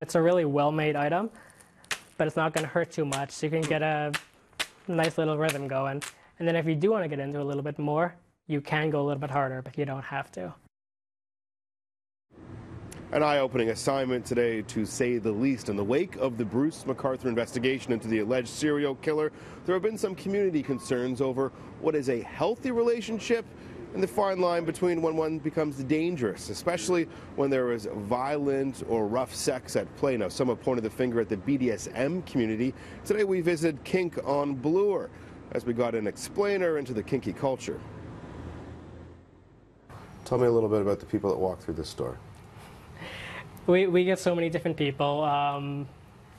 It's a really well-made item, but it's not going to hurt too much, so you can get a nice little rhythm going. And then if you do want to get into a little bit more, you can go a little bit harder, but you don't have to. An eye-opening assignment today, to say the least. In the wake of the Bruce McArthur investigation into the alleged serial killer, there have been some community concerns over what is a healthy relationship and the fine line between when one becomes dangerous, especially when there is violent or rough sex at play. Now, some have pointed the finger at the BDSM community. Today we visited Kink on Bloor as we got an explainer into the kinky culture. Tell me a little bit about the people that walk through this store. We get so many different people,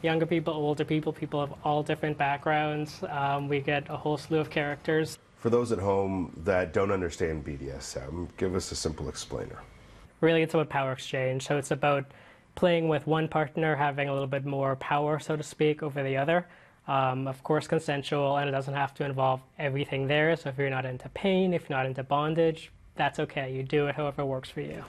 younger people, older people, people of all different backgrounds. We get a whole slew of characters. For those at home that don't understand BDSM, give us a simple explainer. Really, it's about power exchange. So it's about playing with one partner, having a little bit more power, so to speak, over the other. Of course, consensual, and it doesn't have to involve everything there. So if you're not into pain, if you're not into bondage, that's okay. You do it however works for you.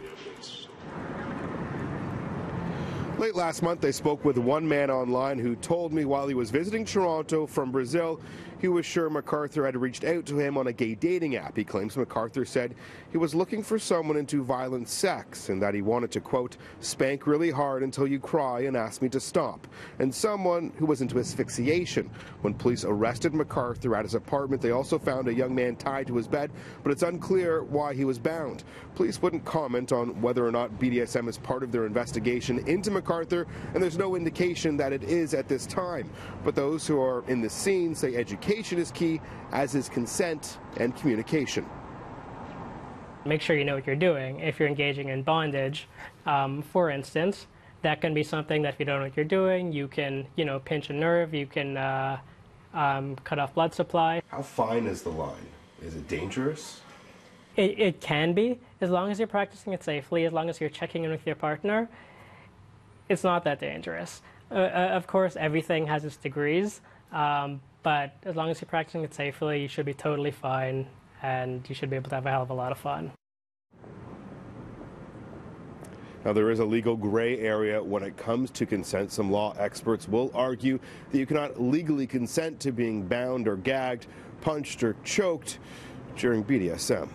Late last month, I spoke with one man online who told me while he was visiting Toronto from Brazil, he was sure McArthur had reached out to him on a gay dating app. He claims McArthur said he was looking for someone into violent sex and that he wanted to, quote, spank really hard until you cry and ask me to stop, and someone who was into asphyxiation. When police arrested McArthur at his apartment, they also found a young man tied to his bed, but it's unclear why he was bound. Police wouldn't comment on whether or not BDSM is part of their investigation into McArthur, and there's no indication that it is at this time. But those who are in the scene say education is key, as is consent and communication. Make sure you know what you're doing. If you're engaging in bondage, for instance, that can be something that if you don't know what you're doing, you can, pinch a nerve, you can cut off blood supply. How fine is the line? Is it dangerous? It can be, as long as you're practicing it safely, as long as you're checking in with your partner. It's not that dangerous. Of course, everything has its degrees, but as long as you're practicing it safely, you should be totally fine, and you should be able to have a hell of a lot of fun. Now, there is a legal gray area when it comes to consent. Some law experts will argue that you cannot legally consent to being bound or gagged, punched or choked during BDSM.